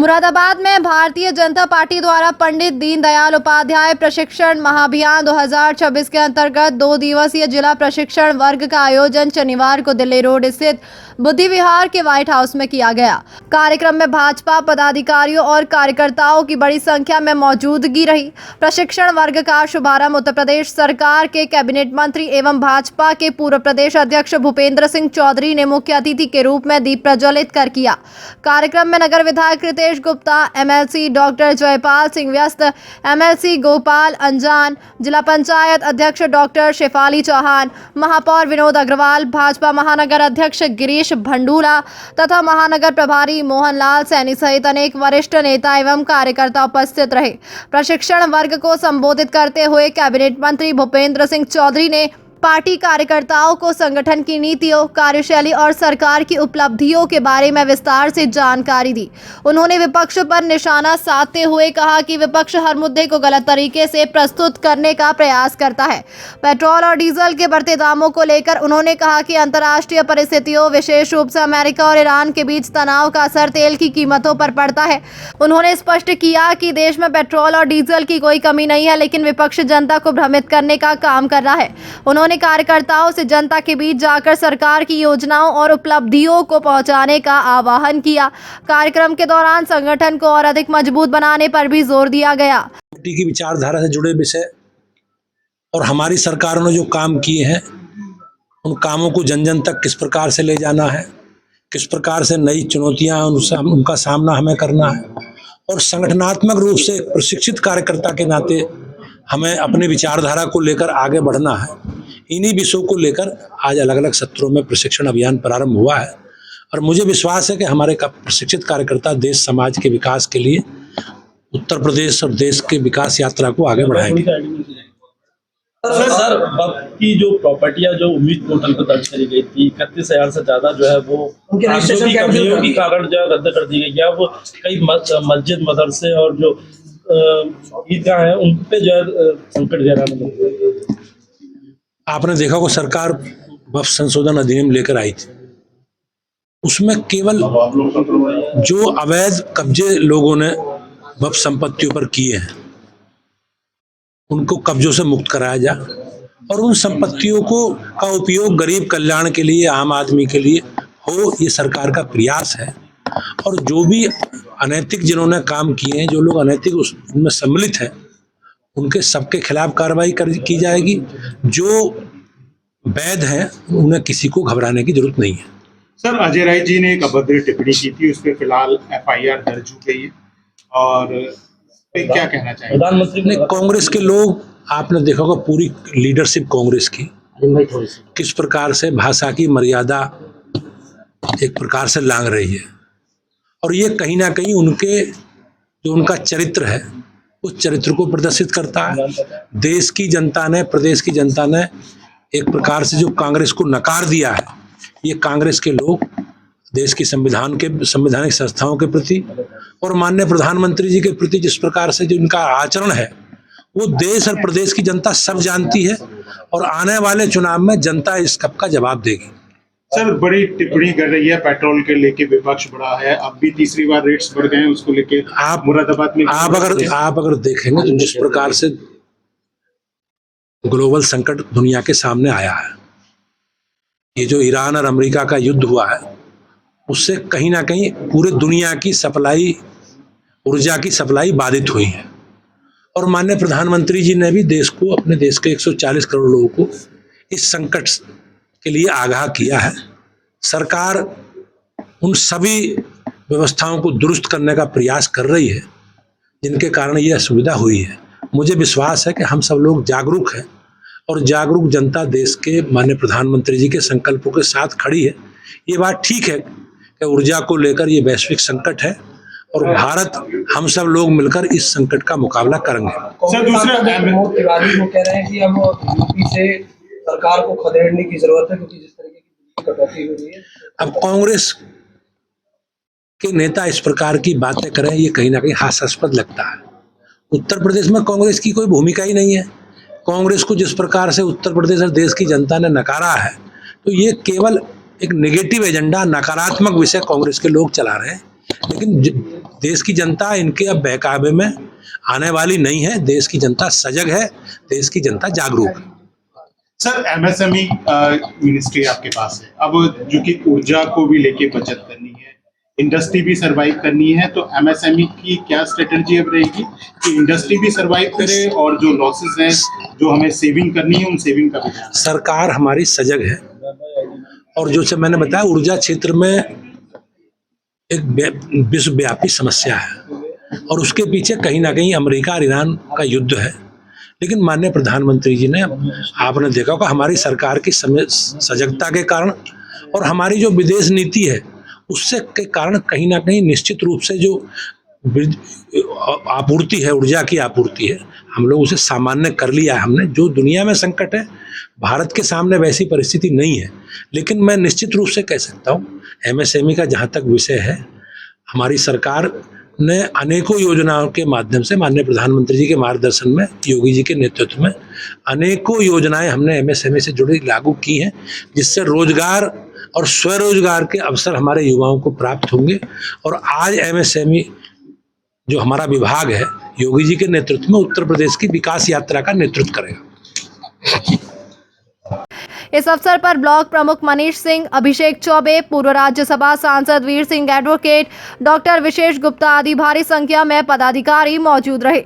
मुरादाबाद में भारतीय जनता पार्टी द्वारा पंडित दीनदयाल उपाध्याय प्रशिक्षण महाअभियान 2026 के अंतर्गत 2 दिवसीय जिला प्रशिक्षण वर्ग का आयोजन शनिवार को दिल्ली रोड स्थित बुद्धि विहार के व्हाइट हाउस में किया गया। कार्यक्रम में भाजपा पदाधिकारियों और कार्यकर्ताओं की बड़ी संख्या में मौजूदगी रही। प्रशिक्षण वर्ग का शुभारंभ उत्तर प्रदेश सरकार के कैबिनेट मंत्री एवं भाजपा के पूर्व प्रदेश अध्यक्ष भूपेंद्र सिंह चौधरी ने मुख्य अतिथि के रूप में दीप प्रज्वलित कर किया। कार्यक्रम में नगर विधायक रितेश गुप्ता, एमएलसी डॉक्टर जयपाल सिंह व्यस्त, एमएलसी गोपाल अंजान, जिला पंचायत अध्यक्ष डॉक्टर शेफाली चौहान, महापौर विनोद अग्रवाल, भाजपा महानगर अध्यक्ष गिरीश भंडूला तथा महानगर प्रभारी मोहनलाल सैनी सहित अनेक वरिष्ठ नेता एवं कार्यकर्ता उपस्थित रहे। प्रशिक्षण वर्ग को संबोधित करते हुए कैबिनेट मंत्री भूपेंद्र सिंह चौधरी ने पार्टी कार्यकर्ताओं को संगठन की नीतियों, कार्यशैली और सरकार की उपलब्धियों के बारे में विस्तार से जानकारी दी। उन्होंने विपक्ष पर निशाना साधते हुए कहा कि विपक्ष हर मुद्दे को गलत तरीके से प्रस्तुत करने का प्रयास करता है। पेट्रोल और डीजल के बढ़ते दामों को लेकर उन्होंने कहा कि अंतर्राष्ट्रीय परिस्थितियों, विशेष रूप से अमेरिका और ईरान के बीच तनाव का असर तेल की कीमतों पर पड़ता है। उन्होंने स्पष्ट किया कि देश में पेट्रोल और डीजल की कोई कमी नहीं है, लेकिन विपक्ष जनता को भ्रमित करने का काम कर रहा है। उन्होंने कार्यकर्ताओं से जनता के बीच जाकर सरकार की योजनाओं और उपलब्धियों को पहुंचाने का आह्वान किया। कार्यक्रम के दौरान संगठन को और अधिक मजबूत बनाने पर भी जोर दिया गया। पार्टी की विचारधारा से जुड़े विषय और हमारी सरकारों ने जो काम किए हैं उन कामों को जन जन तक किस प्रकार से ले जाना है, किस प्रकार से नई चुनौतियां उनका सामना हमें करना है, और संगठनात्मक रूप से प्रशिक्षित कार्यकर्ता के नाते हमें अपनी विचारधारा को लेकर आगे बढ़ना है। इन्हीं विषयों को लेकर आज अलग अलग सत्रों में प्रशिक्षण अभियान प्रारंभ हुआ है और मुझे विश्वास है कि हमारे प्रशिक्षित कार्यकर्ता देश समाज के विकास के लिए उत्तर प्रदेश और देश के विकास यात्रा को आगे बढ़ाएंगे। सर, वक्त की जो प्रॉपर्टियां जो उम्मीद पोर्टल पर दर्ज करी गई थी 31,000 से ज्यादा जो है वो कमियों की कारण जो है रद्द कर दी गई है। वो कई मस्जिद, मदरसे और जो ईदगाह है उन पे जो है संकट गहरा है। आपने देखा को सरकार वक्फ संशोधन अधिनियम लेकर आई थी, उसमें केवल जो अवैध कब्जे लोगों ने वक्फ संपत्तियों पर किए हैं उनको कब्जों से मुक्त कराया जाए और उन संपत्तियों को का उपयोग गरीब कल्याण के लिए, आम आदमी के लिए हो, ये सरकार का प्रयास है। और जो भी अनैतिक जिन्होंने काम किए हैं, जो लोग अनैतिक उनमें सम्मिलित हैं, उनके सबके खिलाफ कार्रवाई की जाएगी। जो वैध हैं उन्हें किसी को घबराने की जरूरत नहीं है। सर, अजय राय जी ने एक अभद्र टिप्पणी की थी, उस पर फिलहाल FIR दर्ज हो गई है और क्या कहना चाहिए प्रधानमंत्री ने? कांग्रेस के लोग, आपने देखा होगा पूरी लीडरशिप कांग्रेस की किस प्रकार से भाषा की मर्यादा एक प्रकार से लांघ रही है और ये कहीं ना कहीं जो उनका चरित्र है उस चरित्र को प्रदर्शित करता है। देश की जनता ने, प्रदेश की जनता ने एक प्रकार से जो कांग्रेस को नकार दिया है, ये कांग्रेस के लोग देश की संवैधानिक संस्थाओं के प्रति और माननीय प्रधानमंत्री जी के प्रति जिस प्रकार से जो इनका आचरण है वो देश और प्रदेश की जनता सब जानती है और आने वाले चुनाव में जनता इस कप का जवाब देगी। सर, बड़ी टिप्पणी कर रही है, पेट्रोल के लेके विपक्ष बढ़ा है, अब भी तीसरी बार रेट्स बढ़ गए हैं, उसको लेके आप मुरादाबाद में आप अगर देखेंगे तो जिस प्रकार से ग्लोबल संकट दुनिया के सामने आया है, ये जो ईरान और अमेरिका का युद्ध हुआ है उससे कहीं ना कहीं पूरे दुनिया की सप्लाई, ऊर्जा की सप्लाई बाधित हुई है और माननीय प्रधानमंत्री जी ने भी देश को, अपने देश के 140 करोड़ लोगों को इस संकट के लिए आगाह किया है। सरकार उन सभी व्यवस्थाओं को दुरुस्त करने का प्रयास कर रही है जिनके कारण यह सुविधा हुई है। मुझे विश्वास है कि हम सब लोग जागरूक हैं और जागरूक जनता देश के माननीय प्रधानमंत्री जी के संकल्पों के साथ खड़ी है। ये बात ठीक है कि ऊर्जा को लेकर ये वैश्विक संकट है और भारत, हम सब लोग मिलकर इस संकट का मुकाबला करेंगे। सर, दूसरा तिवारी वो कह रहे हैं कि अब यूपी से सरकार को खदेड़ने की जरूरत है क्योंकि जिस तरीके की कटौती हो रही है। अब कांग्रेस के नेता इस प्रकार की बातें करें, ये कहीं ना कहीं हास्यास्पद लगता है। उत्तर प्रदेश में कांग्रेस की कोई भूमिका ही नहीं है। कांग्रेस को जिस प्रकार से उत्तर प्रदेश और देश की जनता ने नकारा है, तो ये केवल एक नेगेटिव एजेंडा, नकारात्मक विषय कांग्रेस के लोग चला रहे हैं। लेकिन देश की जनता इनके अब बहकावे में आने वाली नहीं है। देश की जनता सजग है, देश की जनता जागरूक है। सर एमएसएमई मिनिस्ट्री आपके पास है, अब जो कि ऊर्जा को भी लेके बचत करनी है, इंडस्ट्री भी सरवाइव करनी है, तो एमएसएमई की क्या स्ट्रेटजी अब रहेगी कि इंडस्ट्री भी सरवाइव करे और जो लॉसेस हैं जो हमें सेविंग करनी है उन सेविंग का भी ध्यान रखें? सरकार हमारी सजग है और जो से मैंने बताया ऊर्जा क्षेत्र में एक विश्वव्यापी समस्या है और उसके पीछे कहीं ना कहीं अमेरिका और ईरान का युद्ध है। लेकिन माननीय प्रधानमंत्री जी ने, आपने देखा होगा, हमारी सरकार की सजगता के कारण और हमारी जो विदेश नीति है उससे के कारण कहीं ना कहीं निश्चित रूप से जो आपूर्ति है, ऊर्जा की आपूर्ति है, हम लोग उसे सामान्य कर लिया है हमने। जो दुनिया में संकट है, भारत के सामने वैसी परिस्थिति नहीं है। लेकिन मैं निश्चित रूप से कह सकता हूँ, एमएसएमई का जहाँ तक विषय है, हमारी सरकार ने अनेकों योजनाओं के माध्यम से, माननीय प्रधानमंत्री जी के मार्गदर्शन में, योगी जी के नेतृत्व में अनेकों योजनाएं हमने एमएसएमई से जुड़ी लागू की हैं, जिससे रोजगार और स्वरोजगार के अवसर हमारे युवाओं को प्राप्त होंगे। और आज एमएसएमई जो हमारा विभाग है, योगी जी के नेतृत्व में उत्तर प्रदेश की विकास यात्रा का नेतृत्व करेगा। इस अवसर पर ब्लॉक प्रमुख मनीष सिंह, अभिषेक चौबे, पूर्व राज्यसभा सांसद वीर सिंह एडवोकेट, डॉक्टर विशेष गुप्ता आदि भारी संख्या में पदाधिकारी मौजूद रहे।